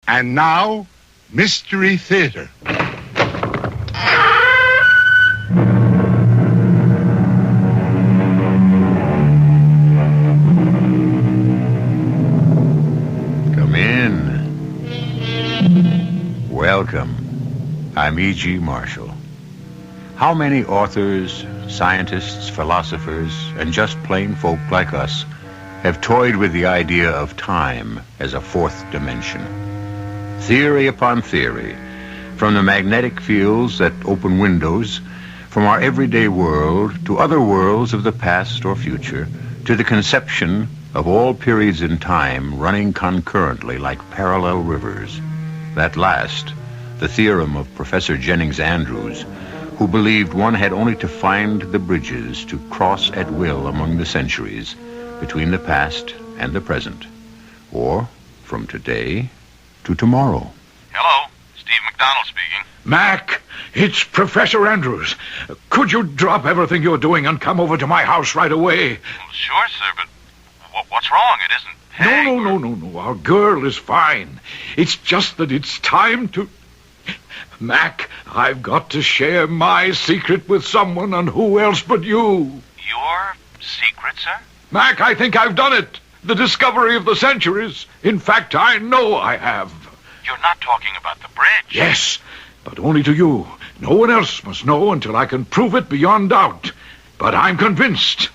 And now, Mystery Theater. Come in. Welcome. I'm E.G. Marshall. How many authors, scientists, philosophers, and just plain folk like us have toyed with the idea of time as a fourth dimension? Theory upon theory, from the magnetic fields that open windows, from our everyday world to other worlds of the past or future, to the conception of all periods in time running concurrently like parallel rivers. That last, the theorem of Professor Jennings Andrews, who believed one had only to find the bridges to cross at will among the centuries between the past and the present, or from today to tomorrow. Hello, Steve McDonald speaking. Mac, it's Professor Andrews. Could you drop everything you're doing and come over to my house right away? Well, sure, sir, but what's wrong? It isn't Peg. No. Our girl is fine. It's just that it's time to... Mac, I've got to share my secret with someone, and who else but you? Your secret, sir? Mac, I think I've done it. The discovery of the centuries. In fact, I know I have. You're not talking about the bridge. Yes, but only to you. No one else must know until I can prove it beyond doubt. But I'm convinced.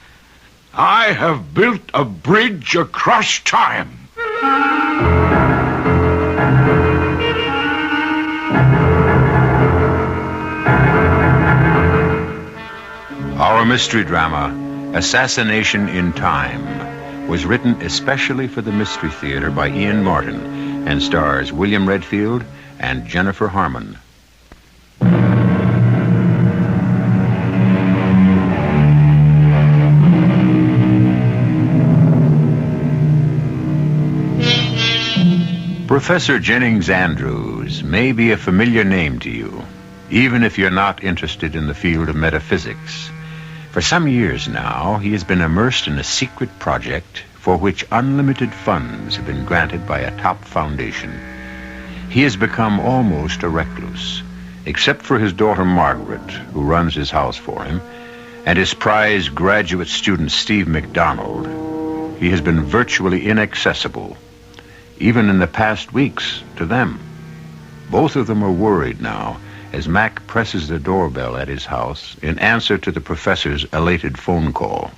I have built a bridge across time. Our mystery drama, Assassination in Time, was written especially for the Mystery Theater by Ian Martin and stars William Redfield and Jennifer Harmon. Professor Jennings Andrews may be a familiar name to you, even if you're not interested in the field of metaphysics. For some years now, he has been immersed in a secret project for which unlimited funds have been granted by a top foundation. He has become almost a recluse, except for his daughter Margaret, who runs his house for him, and his prize graduate student Steve McDonald. He has been virtually inaccessible, even in the past weeks, to them. Both of them are worried now as Mac presses the doorbell at his house in answer to the professor's elated phone call.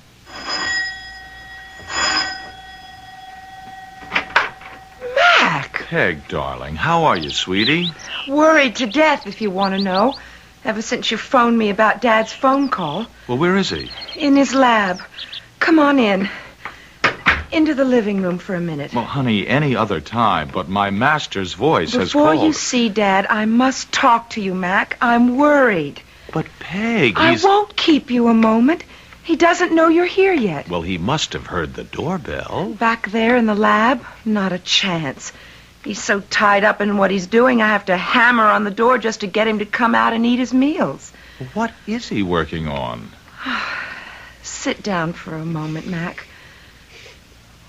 Mac! Peg, darling, how are you, sweetie? Worried to death, if you want to know. Ever since you phoned me about Dad's phone call. Well, where is he? In his lab. Come on in. Into the living room for a minute. Well, honey, any other time, but my master's voice has Before called. you see Dad, I must talk to you, Mac. I'm worried. But, Peg, I won't keep you a moment. He doesn't know you're here yet. Well, he must have heard the doorbell. Back there in the lab? Not a chance. He's so tied up in what he's doing, I have to hammer on the door just to get him to come out and eat his meals. What is he working on? Sit down for a moment, Mac.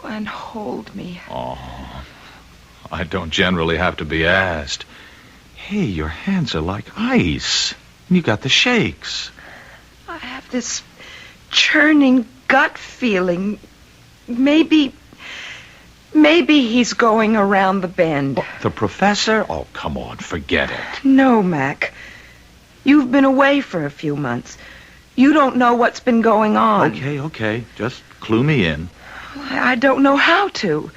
And hold me. Oh, I don't generally have to be asked. Hey, your hands are like ice. And you got the shakes. I have this churning gut feeling. Maybe he's going around the bend. Oh, the professor? Oh, come on, forget it. No, Mac. You've been away for a few months. You don't know what's been going on. Okay. Just clue me in. I don't know how to.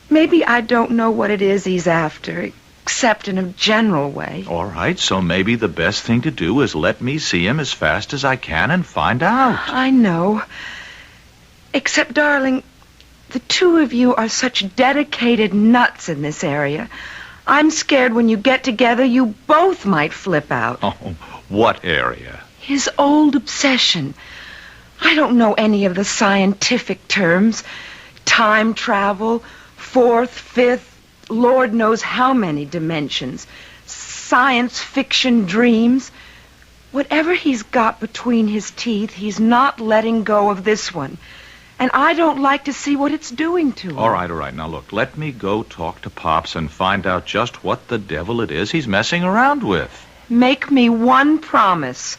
Maybe I don't know what it is he's after, except in a general way. All right, so maybe the best thing to do is let me see him as fast as I can and find out. I know. Except, darling, the two of you are such dedicated nuts in this area. I'm scared when you get together, you both might flip out. Oh, what area? His old obsession. I don't know any of the scientific terms. Time travel, fourth, fifth, Lord knows how many dimensions. Science fiction dreams. Whatever he's got between his teeth, he's not letting go of this one. and I don't like to see what it's doing to him. All right. Now, look, let me go talk to Pops and find out just what the devil it is he's messing around with. Make me one promise.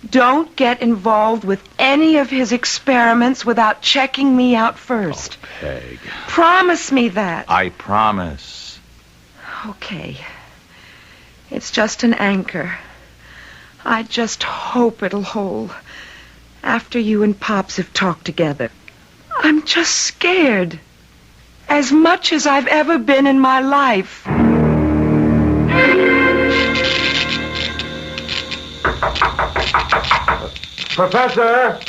Don't get involved with any of his experiments without checking me out first. Oh, Peg. Promise me that. I promise. Okay. It's just an anchor. I just hope it'll hold after you and Pops have talked together. I'm just scared. As much as I've ever been in my life. Professor!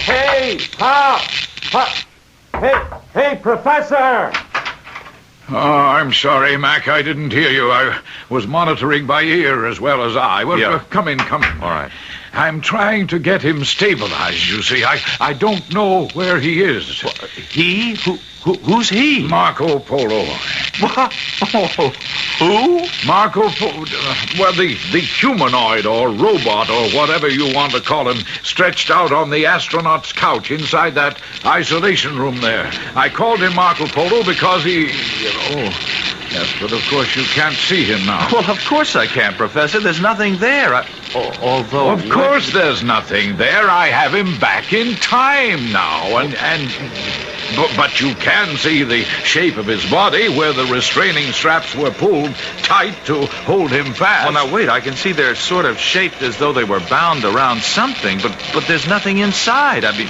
Hey, Pop! Hey, Professor! Oh, I'm sorry, Mac. I didn't hear you. I was monitoring by ear as well as eye. Well, Yeah. Come in. All right. I'm trying to get him stabilized, you see. I don't know where he is. He? Who's he? Marco Polo. What? Who? Marco Polo. Well, the humanoid or robot or whatever you want to call him stretched out on the astronaut's couch inside that isolation room there. I called him Marco Polo because he... Yes, but of course you can't see him now. Well, of course I can't, Professor. There's nothing there. Although... Of course there's nothing there. I have him back in time now. But you can see the shape of his body where the restraining straps were pulled tight to hold him fast. Well, now, wait. I can see they're sort of shaped as though they were bound around something, but there's nothing inside. I mean,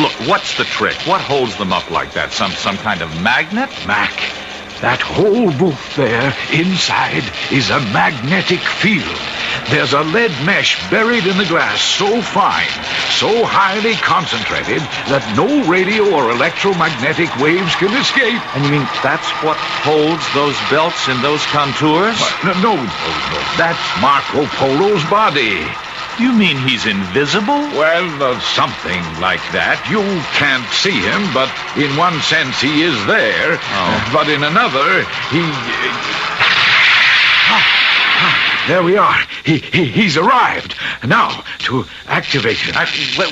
look, what's the trick? What holds them up like that? Some kind of magnet? Mac, that whole booth there inside is a magnetic field. There's a lead mesh buried in the glass so fine, so highly concentrated that no radio or electromagnetic waves can escape. And you mean that's what holds those belts and those contours? No. That's Marco Polo's body. You mean he's invisible? Well, something like that. You can't see him, but in one sense he is there. But in another, there we are. He's arrived. Now, to activate him.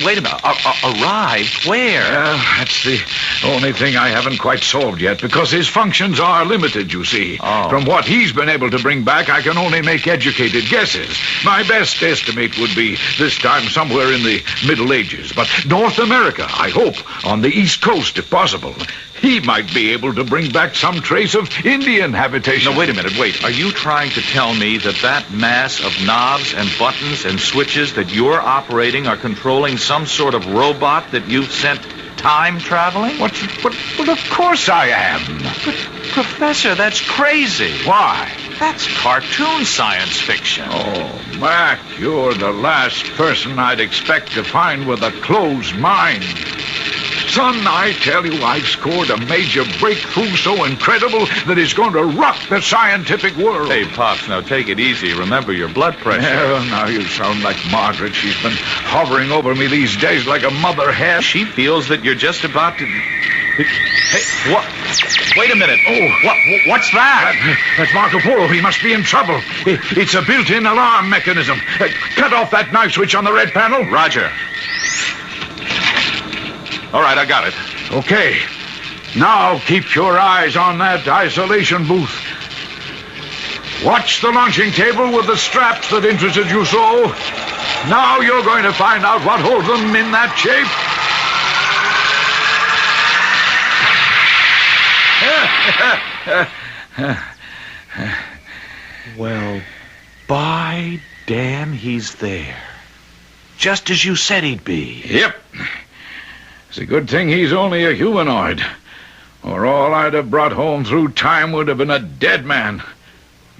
Wait a minute. Arrived? Where? That's the only thing I haven't quite solved yet, because his functions are limited, you see. Oh. From what he's been able to bring back, I can only make educated guesses. My best estimate would be this time somewhere in the Middle Ages. But North America, I hope, on the East Coast, if possible. He might be able to bring back some trace of Indian habitation. No, wait a minute. Wait. Are you trying to tell me that mass of knobs and buttons and switches that you're operating are controlling some sort of robot that you've sent time traveling? Well, of course I am. But, Professor, that's crazy. Why? That's cartoon science fiction. Oh, Mac, you're the last person I'd expect to find with a closed mind. Son, I tell you, I've scored a major breakthrough so incredible that it's going to rock the scientific world. Hey, Pops, now take it easy. Remember your blood pressure. Well, now you sound like Margaret. She's been hovering over me these days like a mother hen. She feels that you're just about to... Hey, what? Wait a minute. Oh, what's that? That's Marco Polo. He must be in trouble. It's a built-in alarm mechanism. Cut off that knife switch on the red panel. Roger. All right, I got it. Okay. Now keep your eyes on that isolation booth. Watch the launching table with the straps that interested you so. Now you're going to find out what holds them in that shape. Well, by damn, he's there. Just as you said he'd be. Yep. It's a good thing he's only a humanoid, or all I'd have brought home through time would have been a dead man.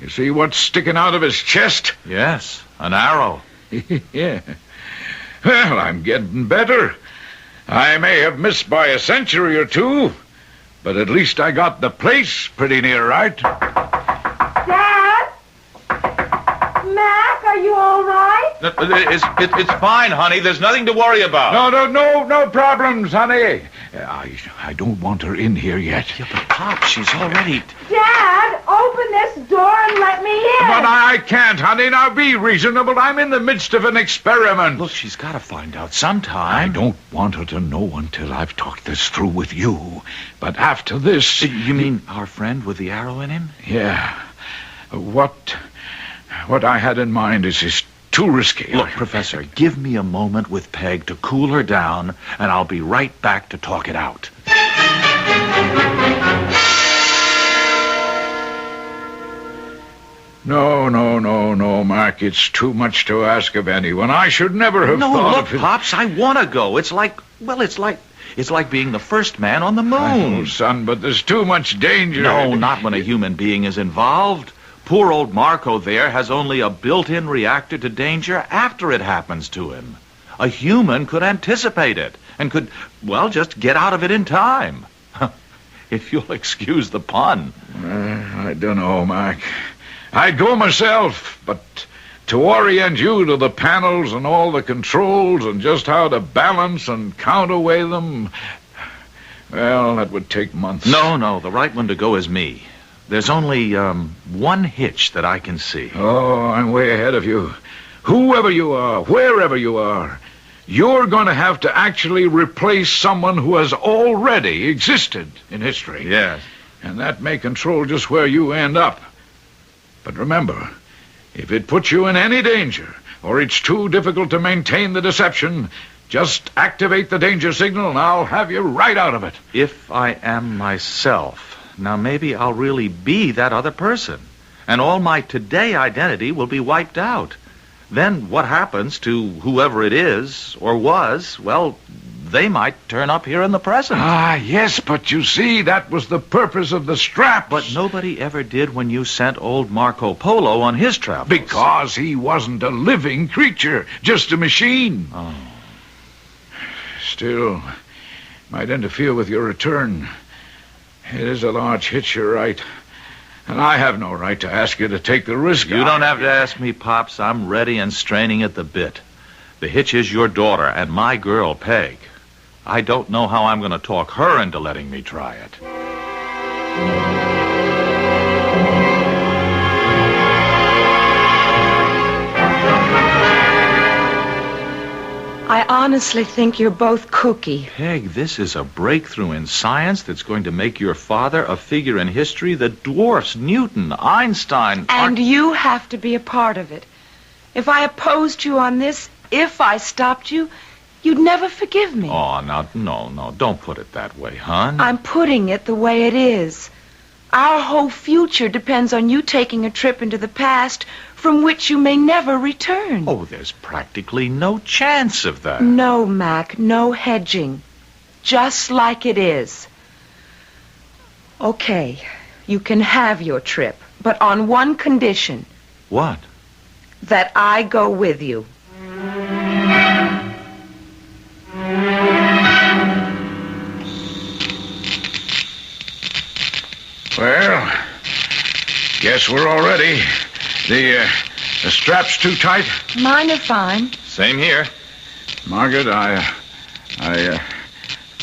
You see what's sticking out of his chest? Yes, an arrow. Yeah. Well, I'm getting better. I may have missed by a century or two, but at least I got the place pretty near right. Dad? Mac, are you all right? It's fine, honey. There's nothing to worry about. No problems, honey. I don't want her in here yet. Yeah, but Pop, she's already... Dad, are open this door and let me in. But I can't, honey. Now be reasonable. I'm in the midst of an experiment. Look, she's got to find out I sometime. don't want her to know until I've talked this through with you. But after this... You mean our friend with the arrow in him? Yeah. What I had in mind is too risky. Look, Professor, give me a moment with Peg to cool her down, and I'll be right back to talk it out. No, Mark. It's too much to ask of anyone. I should never have No, thought look, of it. Pops, I want to go. It's like being the first man on the Oh, moon. son, but there's too much danger. No, not when a human being is involved. Poor old Marco there has only a built-in reactor to danger after it happens to him. A human could anticipate it and could, well, just get out of it in time. If you'll excuse the pun. I don't know, Mark. I'd go myself, but to orient you to the panels and all the controls and just how to balance and counterweigh them, well, that would take months. No, the right one to go is me. There's only one hitch that I can see. Oh, I'm way ahead of you. Whoever you are, wherever you are, you're going to have to actually replace someone who has already existed in history. Yes. And that may control just where you end up. But remember, if it puts you in any danger, or it's too difficult to maintain the deception, just activate the danger signal and I'll have you right out of it. If I am myself, now maybe I'll really be that other person, and all my today identity will be wiped out. Then what happens to whoever it is, or was, well, they might turn up here in the present. Ah, yes, but you see, that was the purpose of the straps. But nobody ever did when you sent old Marco Polo on his travels. Because he wasn't a living creature, just a machine. Oh. Still, might interfere with your return. It is a large hitch, you're right. And I have no right to ask you to take the risk. You don't have to ask me, Pops. I'm ready and straining at the bit. The hitch is your daughter and my girl, Peg. I don't know how I'm going to talk her into letting me try it. I honestly think you're both kooky. Peg, this is a breakthrough in science that's going to make your father a figure in history that dwarfs Newton, Einstein... And you have to be a part of it. If I opposed you on this, if I stopped you, you'd never forgive me. Oh, now, no, don't put it that way, hon. I'm putting it the way it is. Our whole future depends on you taking a trip into the past from which you may never return. Oh, there's practically no chance of that. No, Mac, no hedging. Just like it is. Okay, you can have your trip, but on one condition. What? That I go with you. Well, guess we're all ready. The strap's too tight? Mine are fine. Same here. Margaret,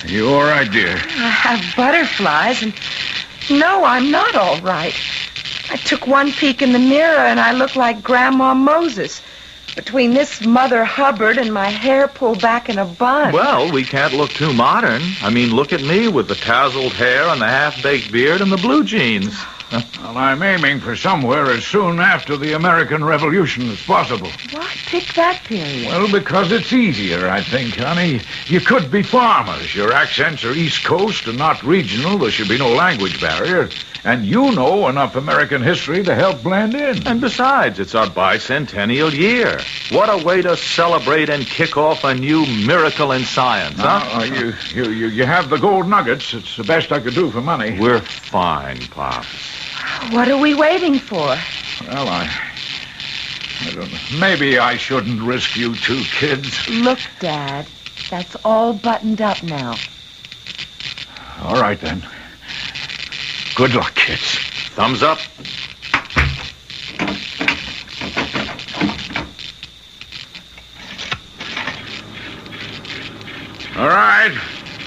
you all right, dear? I have butterflies, and no, I'm not all right. I took one peek in the mirror, and I look like Grandma Moses. Between this Mother Hubbard and my hair pulled back in a bun. Well, we can't look too modern. I mean, look at me with the tousled hair and the half-baked beard and the blue jeans. Well, I'm aiming for somewhere as soon after the American Revolution as possible. Why pick that period? Well, because it's easier, I think, honey. You could be farmers. Your accents are East Coast and not regional. There should be no language barrier. And you know enough American history to help blend in. And besides, it's our bicentennial year. What a way to celebrate and kick off a new miracle in science, huh? You have the gold nuggets. It's the best I could do for money. We're fine, Pops. What are we waiting for? Well, I don't know. Maybe I shouldn't risk you two kids. Look, Dad, that's all buttoned up now. All right, then. Good luck, kids. Thumbs up. All right.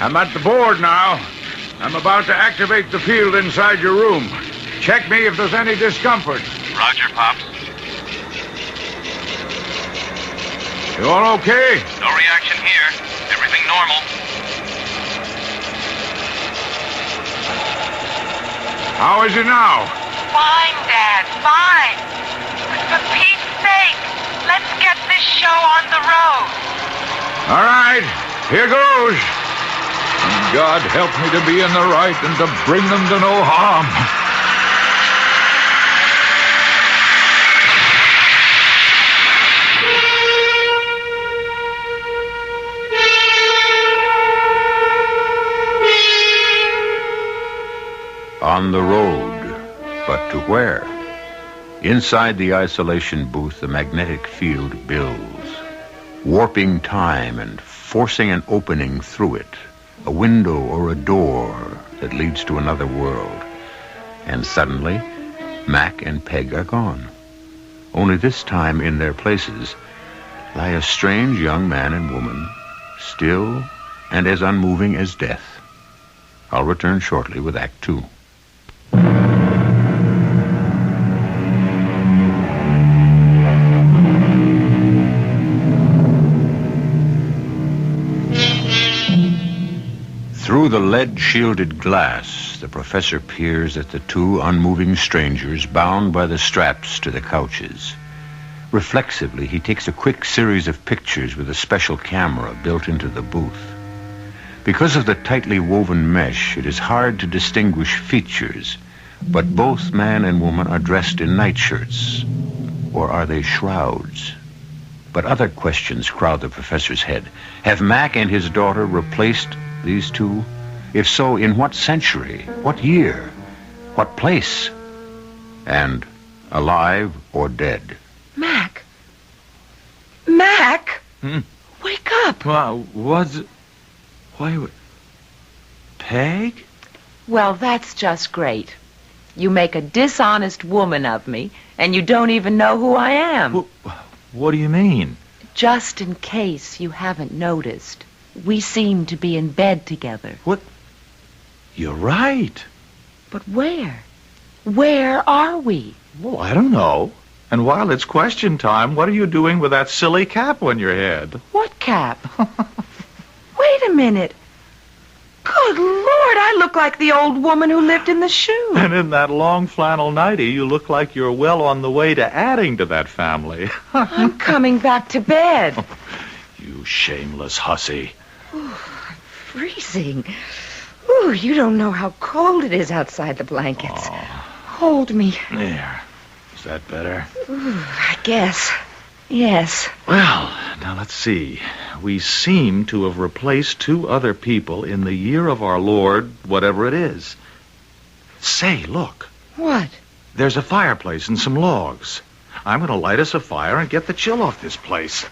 I'm at the board now. I'm about to activate the field inside your room. Check me if there's any discomfort. Roger, Pops. You all okay? No reaction here. Everything normal. How is it now? Fine, Dad, fine. But for Pete's sake, let's get this show on the road. All right, here goes. And God help me to be in the right and to bring them to no harm. On the road, but to where? Inside the isolation booth, the magnetic field builds, warping time and forcing an opening through it, a window or a door that leads to another world. And suddenly, Mac and Peg are gone. Only this time in their places lie a strange young man and woman, still and as unmoving as death. I'll return shortly with Act 2. Through the lead-shielded glass, the professor peers at the two unmoving strangers bound by the straps to the couches. Reflexively, he takes a quick series of pictures with a special camera built into the booth. Because of the tightly woven mesh, it is hard to distinguish features, but both man and woman are dressed in nightshirts. Or are they shrouds? But other questions crowd the professor's head. Have Mac and his daughter replaced these two? If so, in what century? What year? What place? And alive or dead? Mac. Mac! Wake up! Why, Peg? Well, that's just great. You make a dishonest woman of me, and you don't even know who I am. What do you mean? Just in case you haven't noticed, we seem to be in bed together. What? You're right. But where? Where are we? Well, I don't know. And while it's question time, what are you doing with that silly cap on your head? What cap? Wait a minute. Good Lord, I look like the old woman who lived in the shoe. And in that long flannel nightie, you look like you're well on the way to adding to that family. I'm coming back to bed. You shameless hussy. Ooh, I'm freezing. Ooh, you don't know how cold it is outside the blankets. Hold me. There. Is that better? Ooh, I guess. Yes. Well, now let's see. We seem to have replaced two other people in the year of our Lord, whatever it is. Say, look. What? There's a fireplace and some logs. I'm going to light us a fire and get the chill off this place.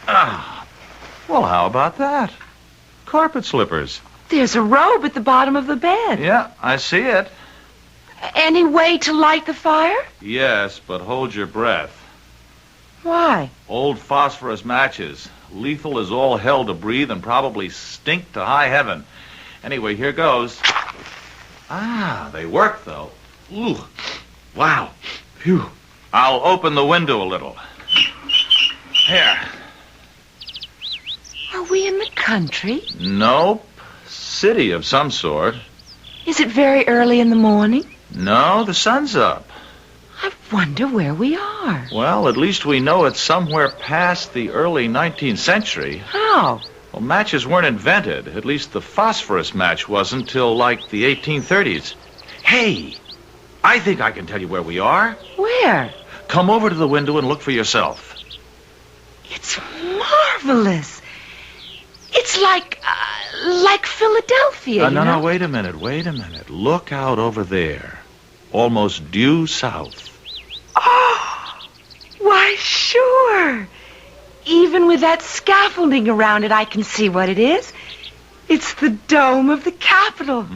Well, how about that? Carpet slippers. There's a robe at the bottom of the bed. Yeah, I see it. Any way to light the fire? Yes, but hold your breath. Why? Old phosphorus matches. Lethal as all hell to breathe and probably stink to high heaven. Anyway, here goes. They work, though. Ooh. Wow. Phew. I'll open the window a little. Here. Are we in the country? Nope. City of some sort. Is it very early in the morning? No, the sun's up. I wonder where we are. Well, at least we know it's somewhere past the early 19th century. How? Well, matches weren't invented. At least the phosphorus match wasn't till like the 1830s. Hey, I think I can tell you where we are. Where? Come over to the window and look for yourself. It's marvelous. It's like Philadelphia, No, wait a minute. Look out over there. Almost due south. Oh, why, sure. Even with that scaffolding around it, I can see what it is. It's the dome of the Capitol.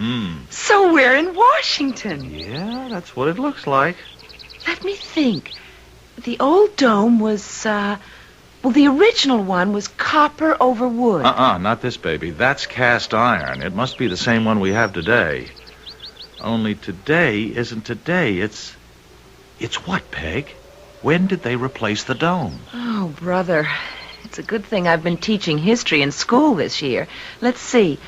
So we're in Washington. Yeah, that's what it looks like. Let me think. The old dome was, the original one was copper over wood. Not this baby. That's cast iron. It must be the same one we have today. Only today isn't today. It's what, Peg? When did they replace the dome? Oh, brother. It's a good thing I've been teaching history in school this year. Let's see.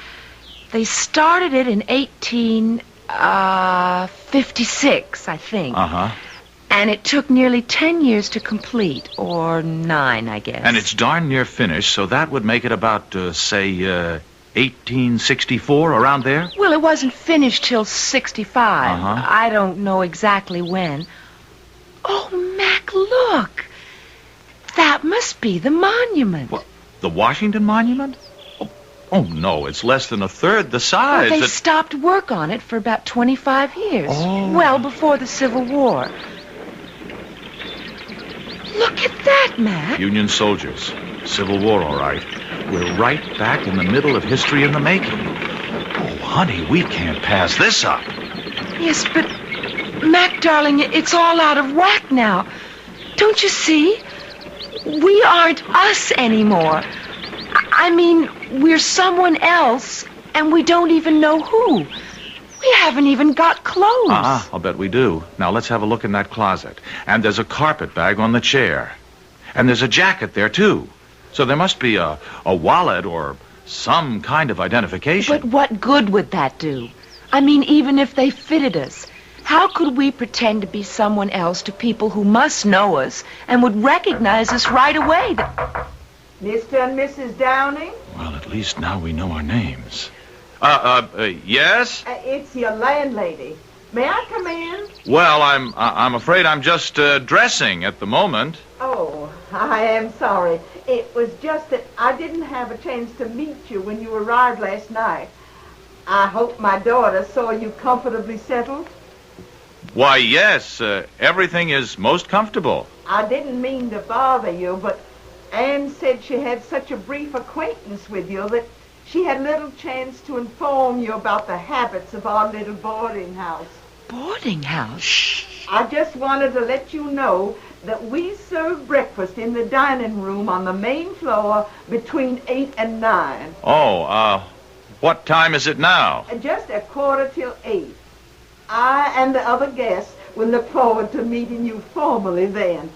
They started it in 1856, I think. Uh-huh. And it took nearly 10 years to complete, or 9, I guess. And it's darn near finished, so that would make it about, say, 1864, around there? Well, it wasn't finished till 65. Uh-huh. I don't know exactly when. Oh, Mac, look. That must be the monument. What, the Washington Monument? Oh, no, it's less than a third the size. Well, they stopped work on it for about 25 years. Oh. Well before the Civil War. Look at that, Mac. Union soldiers. Civil War, all right. We're right back in the middle of history in the making. Oh, honey, we can't pass this up. Yes, but, Mac, darling, it's all out of whack now. Don't you see? We aren't us anymore. I mean, we're someone else, and we don't even know who. We haven't even got clothes. I'll bet we do. Now, let's have a look in that closet. And there's a carpet bag on the chair. And there's a jacket there, too. So there must be a wallet or some kind of identification. But what good would that do? I mean, even if they fitted us, how could we pretend to be someone else to people who must know us and would recognize us right away? Mr. and Mrs. Downing? Well, at least now we know our names. Yes? It's your landlady. May I come in? Well, I'm afraid I'm just dressing at the moment. Oh, I am sorry. It was just that I didn't have a chance to meet you when you arrived last night. I hope my daughter saw you comfortably settled. Why, yes, everything is most comfortable. I didn't mean to bother you, but Anne said she had such a brief acquaintance with you that she had little chance to inform you about the habits of our little boarding house. Boarding house? Shh. I just wanted to let you know that we serve breakfast in the dining room on the main floor between 8 and 9. Oh, what time is it now? Just 7:45. I and the other guests will look forward to meeting you formally then.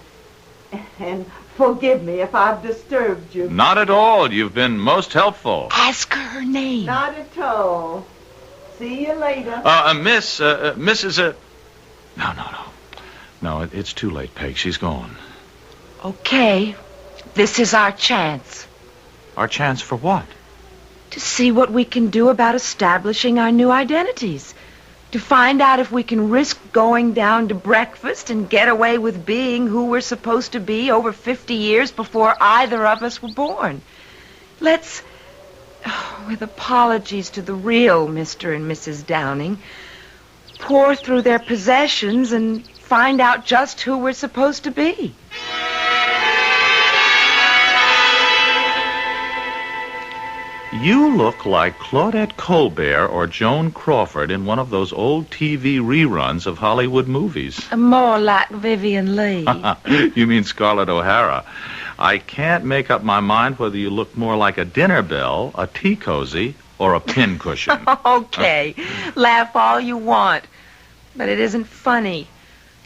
And forgive me if I've disturbed you. Not at all. You've been most helpful. Ask her name. Not at all. See you later. Mrs. No, it's too late, Peg. She's gone. Okay. This is our chance. Our chance for what? To see what we can do about establishing our new identities. To find out if we can risk going down to breakfast and get away with being who we're supposed to be over 50 years before either of us were born. Let's, with apologies to the real Mr. and Mrs. Downing, pour through their possessions and find out just who we're supposed to be. You look like Claudette Colbert or Joan Crawford in one of those old TV reruns of Hollywood movies. More like Vivian Lee. You mean Scarlett O'Hara. I can't make up my mind whether you look more like a dinner bell, a tea cozy, or a pincushion. Okay, laugh all you want, but it isn't funny.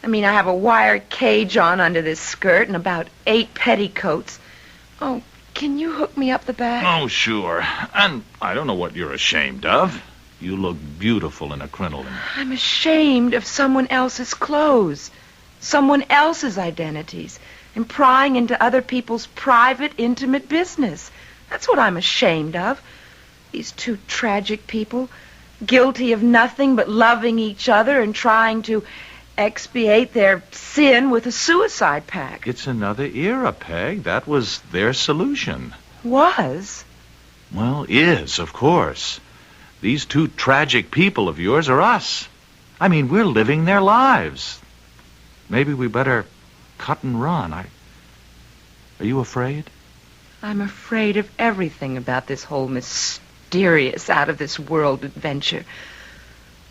I mean, I have a wire cage on under this skirt and about 8 petticoats. Oh, can you hook me up the back? Oh, sure. And I don't know what you're ashamed of. You look beautiful in a crinoline. I'm ashamed of someone else's clothes, someone else's identities, and prying into other people's private, intimate business. That's what I'm ashamed of. These two tragic people, guilty of nothing but loving each other and trying to expiate their sin with a suicide pact. It's another era, Peg. That was their solution. Was? Well, is, of course. These two tragic people of yours are us. I mean, we're living their lives. Maybe we better cut and run. Are you afraid? I'm afraid of everything about this whole mysterious, out-of-this-world adventure.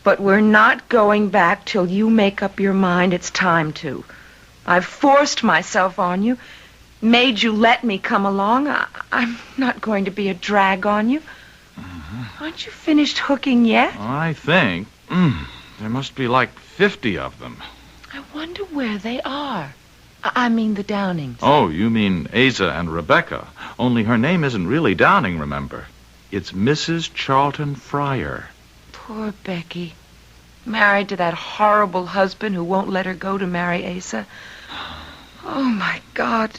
But we're not going back till you make up your mind it's time to. I've forced myself on you, made you let me come along. I'm not going to be a drag on you. Aren't you finished hooking yet? I think. There must be like 50 of them. I wonder where they are. I mean the Downings. Oh, you mean Asa and Rebecca. Only her name isn't really Downing, remember. It's Mrs. Charlton Fryer. Poor Becky. Married to that horrible husband who won't let her go to marry Asa. Oh, my God.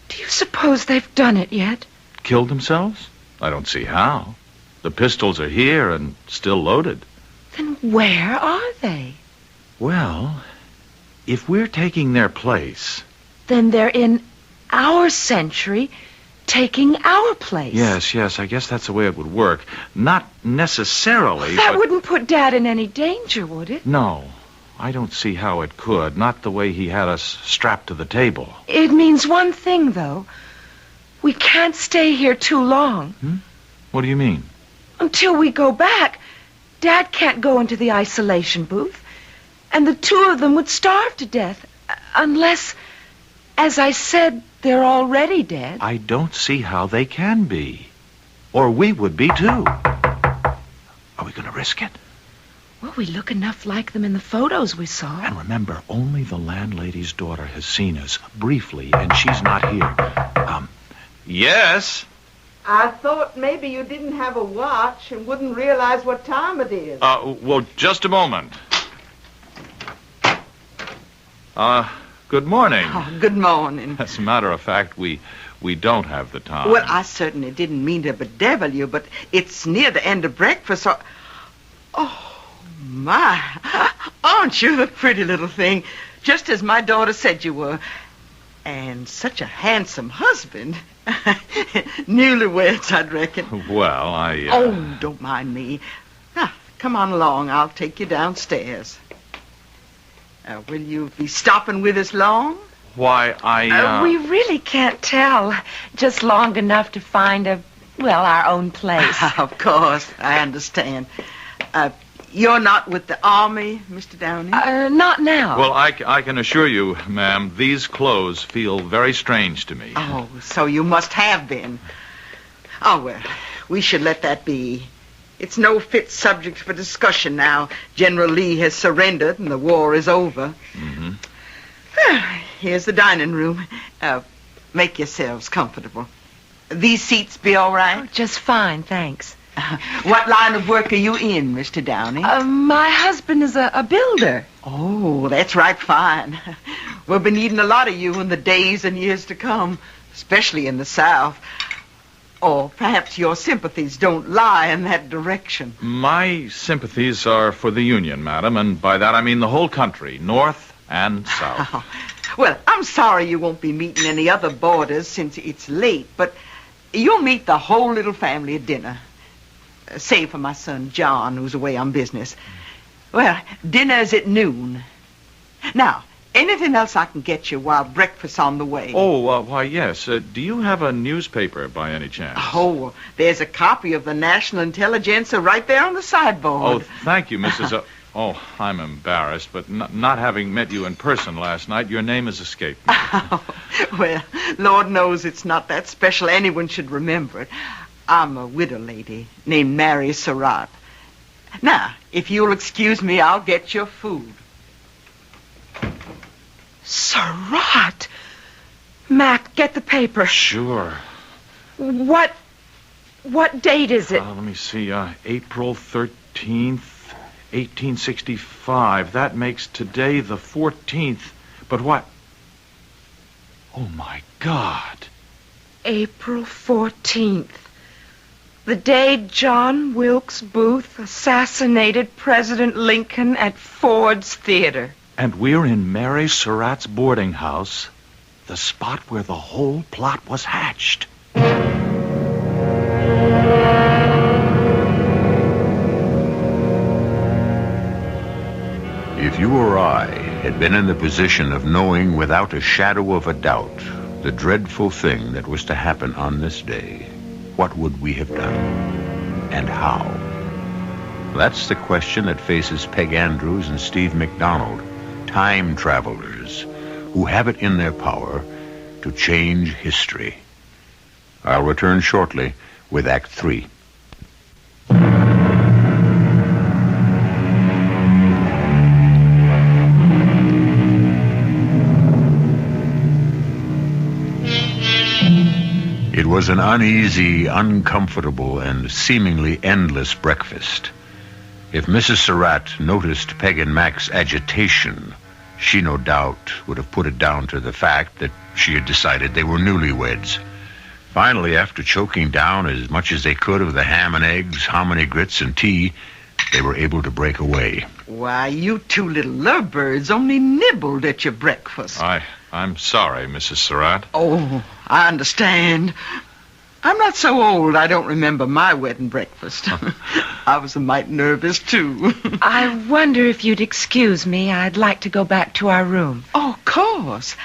Do you suppose they've done it yet? Killed themselves? I don't see how. The pistols are here and still loaded. Then where are they? Well, if we're taking their place... Then they're in our century, taking our place. Yes, I guess that's the way it would work. Not necessarily, That but... wouldn't put Dad in any danger, would it? No, I don't see how it could. Not the way he had us strapped to the table. It means one thing, though. We can't stay here too long. What do you mean? Until we go back, Dad can't go into the isolation booth, and the two of them would starve to death, unless, as I said, they're already dead. I don't see how they can be. Or we would be, too. Are we going to risk it? Well, we look enough like them in the photos we saw. And remember, only the landlady's daughter has seen us, briefly, and she's not here. Yes? I thought maybe you didn't have a watch and wouldn't realize what time it is. Well, just a moment. Good morning. Oh, good morning. As a matter of fact, we don't have the time. Well, I certainly didn't mean to bedevil you, but it's near the end of breakfast, so... Oh, my. Aren't you the pretty little thing? Just as my daughter said you were. And such a handsome husband. Newlyweds, I'd reckon. Well, Oh, don't mind me. Now, come on along. I'll take you downstairs. Will you be stopping with us long? Why, We really can't tell. Just long enough to find our own place. Of course, I understand. You're not with the Army, Mr. Downing? Not now. Well, I can assure you, ma'am, these clothes feel very strange to me. Oh, so you must have been. Oh, well, we should let that be. It's no fit subject for discussion now. General Lee has surrendered and the war is over. Here's the dining room. Make yourselves comfortable. These seats be all right? Oh, just fine, thanks. What line of work are you in, Mr. Downing? My husband is a builder. Oh, that's right fine. We'll be needing a lot of you in the days and years to come, especially in the South. Or perhaps your sympathies don't lie in that direction. My sympathies are for the Union, madam, and by that I mean the whole country, North and South. Oh, well, I'm sorry you won't be meeting any other boarders since it's late, but you'll meet the whole little family at dinner. Save for my son, John, who's away on business. Well, dinner's at noon. Now, anything else I can get you while breakfast's on the way? Oh, why, yes. Do you have a newspaper by any chance? Oh, there's a copy of the National Intelligencer right there on the sideboard. Oh, thank you, Mrs. Oh, I'm embarrassed, but not having met you in person last night, your name has escaped me. Oh, well, Lord knows it's not that special anyone should remember it. I'm a widow lady named Mary Surratt. Now, if you'll excuse me, I'll get your food. Surratt! Mac, get the paper. Sure. What date is it? Let me see. April 13th, 1865. That makes today the 14th. But what? Oh, my God. April 14th. The day John Wilkes Booth assassinated President Lincoln at Ford's Theater. And we're in Mary Surratt's boarding house, the spot where the whole plot was hatched. If you or I had been in the position of knowing without a shadow of a doubt the dreadful thing that was to happen on this day, what would we have done? And how? That's the question that faces Peg Andrews and Steve McDonald, time travelers who have it in their power to change history. I'll return shortly with Act 3. was an uneasy, uncomfortable, and seemingly endless breakfast. If Mrs. Surratt noticed Peg and Mac's agitation, she no doubt would have put it down to the fact that she had decided they were newlyweds. Finally, after choking down as much as they could of the ham and eggs, hominy grits, and tea, they were able to break away. Why, you two little lovebirds only nibbled at your breakfast. I'm sorry, Mrs. Surratt. Oh, I understand. I'm not so old I don't remember my wedding breakfast. I was a mite nervous, too. I wonder if you'd excuse me. I'd like to go back to our room. Oh, of course.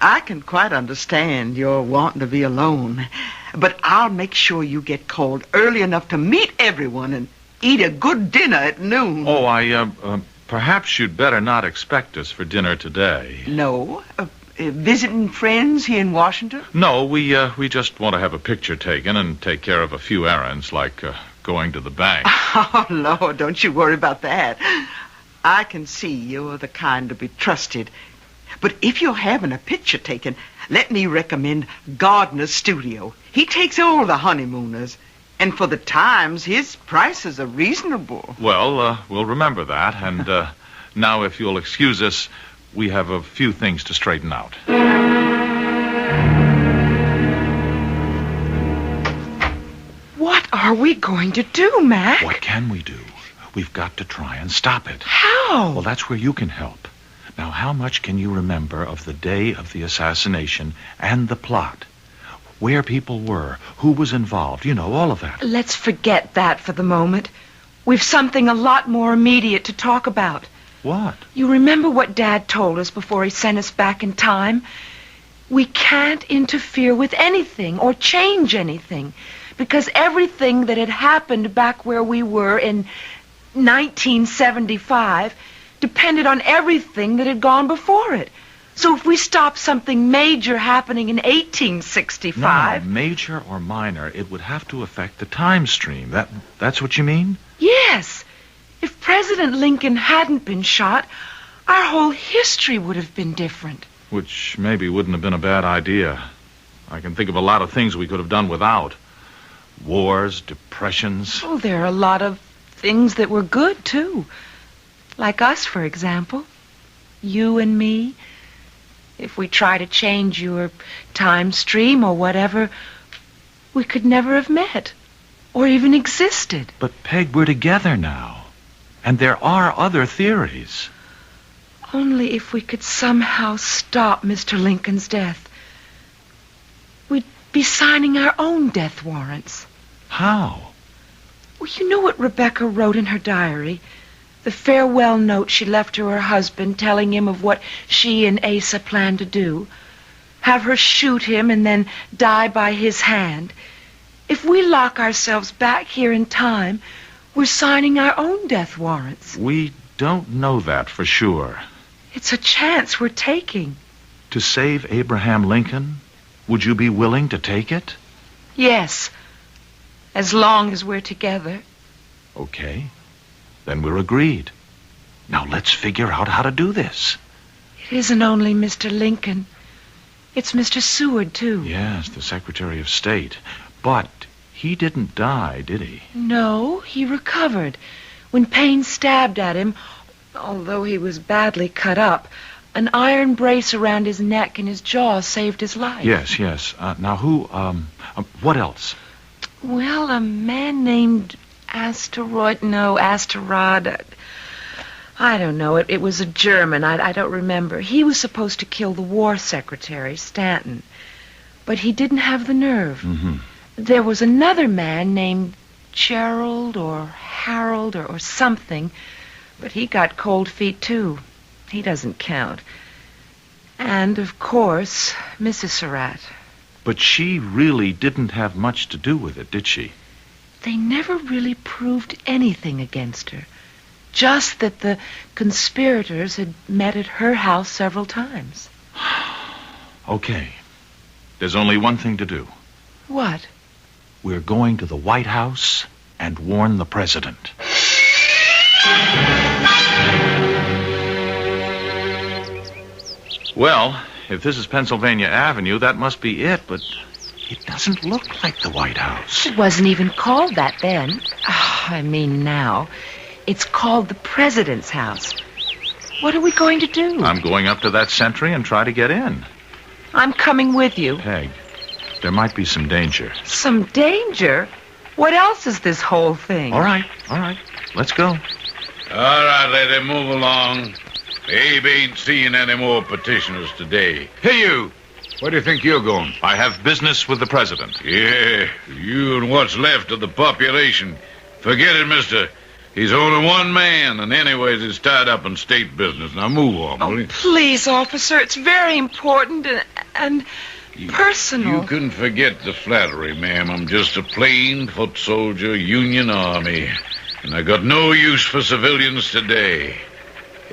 I can quite understand your wanting to be alone. But I'll make sure you get called early enough to meet everyone and eat a good dinner at noon. Oh, perhaps you'd better not expect us for dinner today. No? Visiting friends here in Washington? No, we just want to have a picture taken and take care of a few errands, like going to the bank. Oh, Lord, don't you worry about that. I can see you're the kind to be trusted. But if you're having a picture taken, let me recommend Gardner's Studio. He takes all the honeymooners. And for the times, his prices are reasonable. Well, we'll remember that. And now, if you'll excuse us, we have a few things to straighten out. What are we going to do, Mac? What can we do? We've got to try and stop it. How? Well, that's where you can help. Now, how much can you remember of the day of the assassination and the plot? Where people were, who was involved, all of that. Let's forget that for the moment. We've something a lot more immediate to talk about. What? You remember what Dad told us before he sent us back in time? We can't interfere with anything or change anything because everything that had happened back where we were in 1975 depended on everything that had gone before it. So if we stop something major happening in 1865... No, major or minor, it would have to affect the time stream. That's what you mean? Yes. If President Lincoln hadn't been shot, our whole history would have been different. Which maybe wouldn't have been a bad idea. I can think of a lot of things we could have done without. Wars, depressions. Oh, there are a lot of things that were good, too. Like us, for example. You and me. If we try to change your time stream or whatever, we could never have met or even existed. But, Peg, we're together now. And there are other theories. Only if we could somehow stop Mr. Lincoln's death. We'd be signing our own death warrants. How? Well, you know what Rebecca wrote in her diary? The farewell note she left to her husband telling him of what she and Asa planned to do. Have her shoot him and then die by his hand. If we lock ourselves back here in time, we're signing our own death warrants. We don't know that for sure. It's a chance we're taking. To save Abraham Lincoln? Would you be willing to take it? Yes. As long as we're together. Okay. Then we're agreed. Now let's figure out how to do this. It isn't only Mr. Lincoln. It's Mr. Seward, too. Yes, the Secretary of State. But he didn't die, did he? No, he recovered. When Payne stabbed at him, although he was badly cut up, an iron brace around his neck and his jaw saved his life. Yes. Now what else? Well, a man named Asterod. I don't know. It was a German. I don't remember. He was supposed to kill the war secretary, Stanton. But he didn't have the nerve. Mm-hmm. There was another man named Gerald or Harold or something, but he got cold feet, too. He doesn't count. And, of course, Mrs. Surratt. But she really didn't have much to do with it, did she? They never really proved anything against her. Just that the conspirators had met at her house several times. Okay. There's only one thing to do. What? We're going to the White House and warn the president. Well, if this is Pennsylvania Avenue, that must be it, but It doesn't look like the White House. It wasn't even called that then. I mean now. It's called the President's house. What are we going to do? I'm going up to that sentry and try to get in. I'm coming with you. Peg, there might be some danger. Some danger? What else is this whole thing? All right. Let's go. All right, lady, move along. Abe ain't seeing any more petitioners today. Hey, you. Where do you think you're going? I have business with the president. Yeah, you and what's left of the population. Forget it, mister. He's only one man, and anyways, he's tied up in state business. Now move on, will you? Please, officer, it's very important and personal. You can forget the flattery, ma'am. I'm just a plain foot soldier, Union Army, and I got no use for civilians today.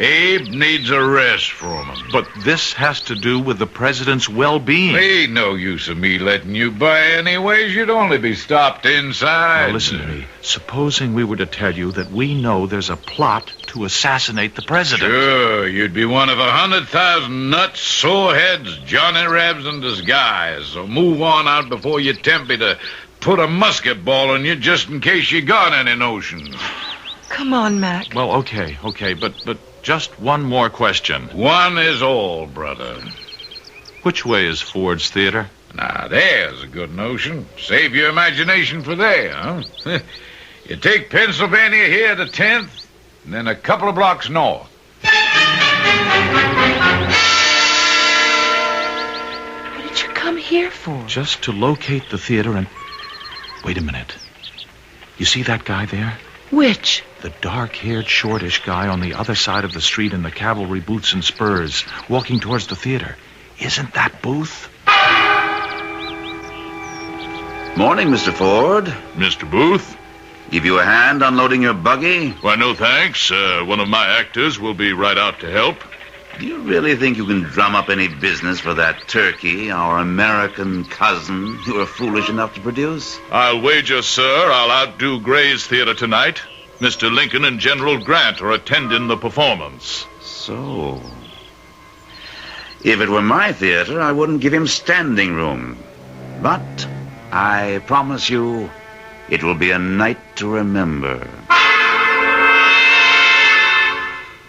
Abe needs a rest from him. But this has to do with the president's well-being. Ain't no use of me letting you by anyways. You'd only be stopped inside. Now, listen to me. Supposing we were to tell you that we know there's a plot to assassinate the president. Sure, you'd be one of 100,000 nuts, soreheads, Johnny Rebs in disguise. So move on out before you tempt me to put a musket ball on you just in case you got any notions. Come on, Mac. Well, okay, but just one more question. One is all, brother. Which way is Ford's Theater? Now, there's a good notion. Save your imagination for there, huh? You take Pennsylvania here to 10th, and then a couple of blocks north. What did you come here for? Just to locate the theater and... Wait a minute. You see that guy there? Which? The dark-haired, shortish guy on the other side of the street in the cavalry boots and spurs, walking towards the theater. Isn't that Booth? Morning, Mr. Ford. Mr. Booth? Give you a hand unloading your buggy? Why, no thanks. One of my actors will be right out to help. Do you really think you can drum up any business for that turkey, our American cousin, you were foolish enough to produce? I'll wager, sir, I'll outdo Gray's theater tonight. Mr. Lincoln and General Grant are attending the performance. So... if it were my theater, I wouldn't give him standing room. But I promise you, it will be a night to remember.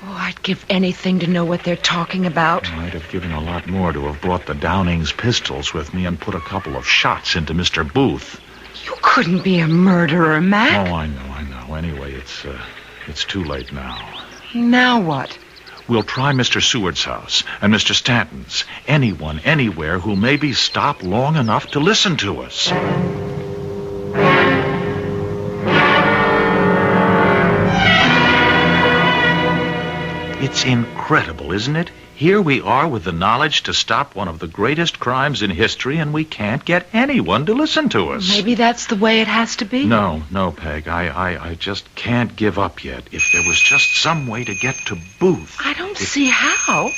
I'd give anything to know what they're talking about. I'd have given a lot more to have brought the Downing's pistols with me and put a couple of shots into Mr. Booth. You couldn't be a murderer, Mac. Oh, I know. Anyway, it's too late now. Now what? We'll try Mr. Seward's house and Mr. Stanton's. Anyone, anywhere who'll maybe stop long enough to listen to us. It's incredible, isn't it? Here we are with the knowledge to stop one of the greatest crimes in history, and we can't get anyone to listen to us. Maybe that's the way it has to be. No, Peg. I just can't give up yet. If there was just some way to get to Booth. I don't see how.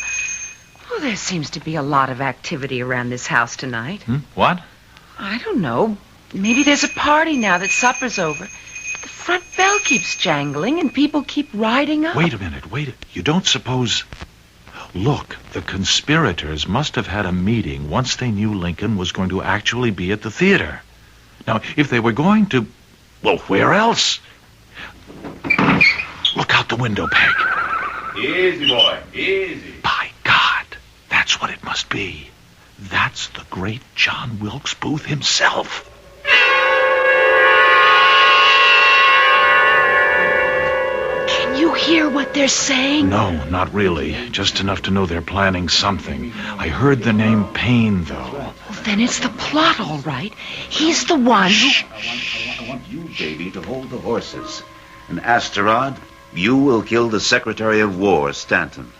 Well, there seems to be a lot of activity around this house tonight. What? I don't know. Maybe there's a party now that supper's over. The front bell keeps jangling and people keep riding up. Wait a minute. You don't suppose... Look, the conspirators must have had a meeting once they knew Lincoln was going to actually be at the theater. Now, if they were going to... Well, where else? Look out the window, Peg. Easy, boy. Easy. By God, that's what it must be. That's the great John Wilkes Booth himself. Can you hear what they're saying? No, not really. Just enough to know they're planning something. I heard the name Payne, though. Well, then it's the plot, all right. He's the one who... I want you, baby, to hold the horses. And Asterod, you will kill the Secretary of War, Stanton.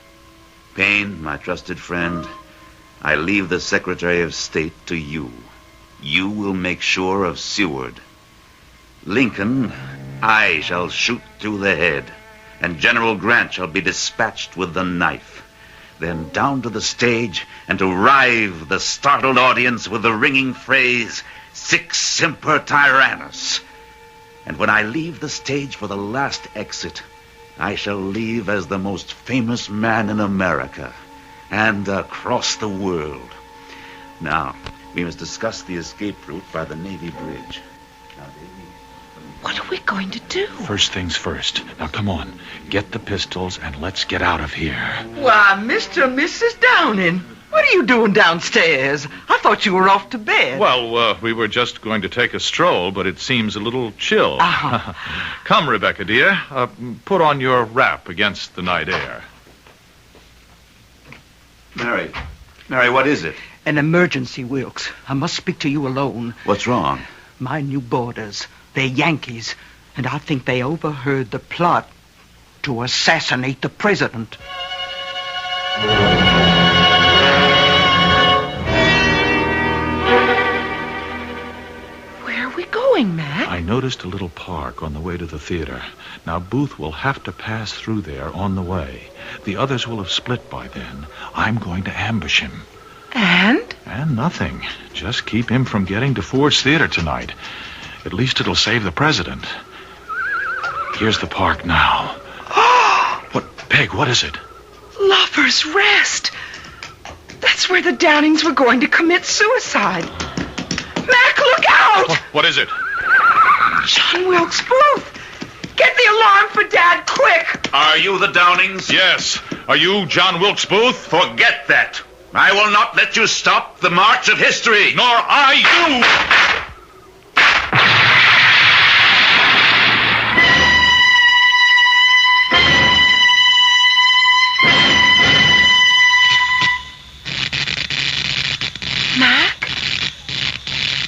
Payne, my trusted friend, I leave the Secretary of State to you. You will make sure of Seward. Lincoln, I shall shoot through the head, and General Grant shall be dispatched with the knife. Then down to the stage and to rive the startled audience with the ringing phrase, Sic Semper Tyrannis. And when I leave the stage for the last exit, I shall leave as the most famous man in America and across the world. Now, We must discuss the escape route by the Navy Bridge. Now, Davy. What are we going to do? First things first. Now, come on. Get the pistols and let's get out of here. Why, Mr. and Mrs. Downing, what are you doing downstairs? I thought you were off to bed. Well, we were just going to take a stroll, but it seems a little chill. Come, Rebecca, dear. Put on your wrap against the night air. Mary, what is it? An emergency, Wilkes. I must speak to you alone. What's wrong? My new boarders. They're Yankees, and I think they overheard the plot to assassinate the president. Where are we going, Mac? I noticed a little park on the way to the theater. Now, Booth will have to pass through there on the way. The others will have split by then. I'm going to ambush him. And? And nothing. Just keep him from getting to Ford's Theater tonight. At least it'll save the president. Here's the park now. What, Peg, what is it? Lover's Rest. That's where the Downings were going to commit suicide. Mac, look out! What is it? John Wilkes Booth. Get the alarm for Dad, quick! Are you the Downings? Yes. Are you John Wilkes Booth? Forget that. I will not let you stop the march of history. Nor I you!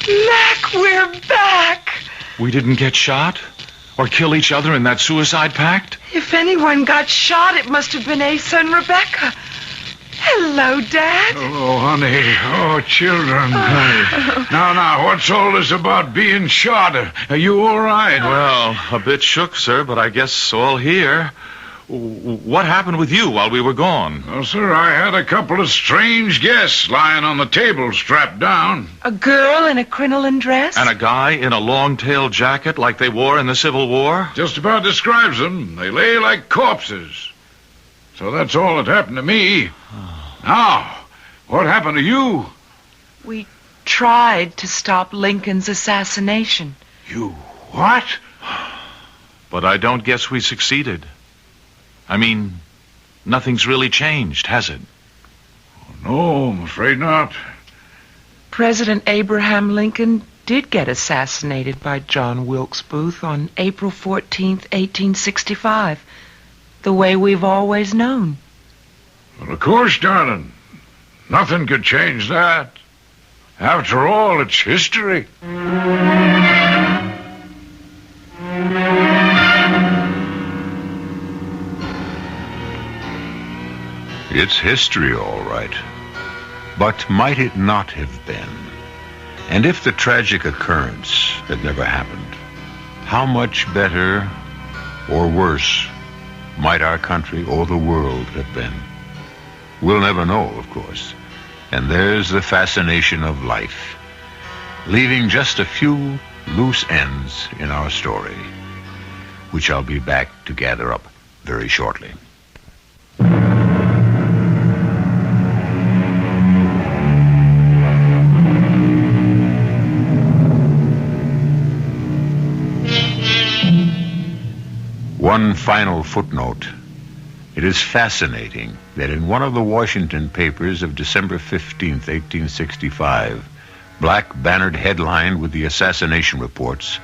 Mac, we're back. We didn't get shot? Or kill each other in that suicide pact? If anyone got shot, it must have been Asa and Rebecca. Hello, Dad. Oh, honey. Oh, children. Now, what's all this about being shot? Are you all right? Well, a bit shook, sir, but I guess all here. What happened with you while we were gone? Well, sir, I had a couple of strange guests lying on the table strapped down. A girl in a crinoline dress? And a guy in a long-tailed jacket like they wore in the Civil War? Just about describes them. They lay like corpses. So that's all that happened to me. Now, what happened to you? We tried to stop Lincoln's assassination. You what? But I don't guess we succeeded. I mean, nothing's really changed, has it? No, I'm afraid not. President Abraham Lincoln did get assassinated by John Wilkes Booth on April 14th, 1865, the way we've always known. Well, of course, darling. Nothing could change that. After all, it's history. It's history, all right. But might it not have been? And if the tragic occurrence had never happened, how much better or worse might our country or the world have been? We'll never know, of course. And there's the fascination of life, leaving just a few loose ends in our story, which I'll be back to gather up very shortly. One final footnote. It is fascinating that in one of the Washington papers of December 15th, 1865, black bannered headlined with the assassination reports,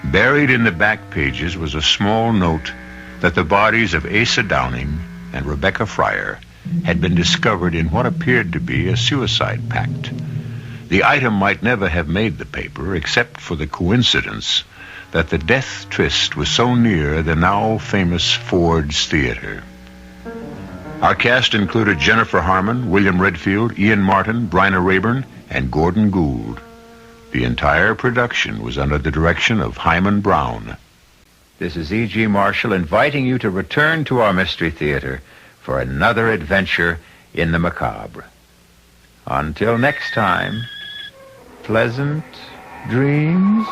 buried in the back pages was a small note that the bodies of Asa Downing and Rebecca Fryer had been discovered in what appeared to be a suicide pact. The item might never have made the paper except for the coincidence that the death tryst was so near the now famous Ford's Theater. Our cast included Jennifer Harmon, William Redfield, Ian Martin, Bryna Rayburn, and Gordon Gould. The entire production was under the direction of Hyman Brown. This is E.G. Marshall inviting you to return to our Mystery Theater for another adventure in the macabre. Until next time, pleasant dreams.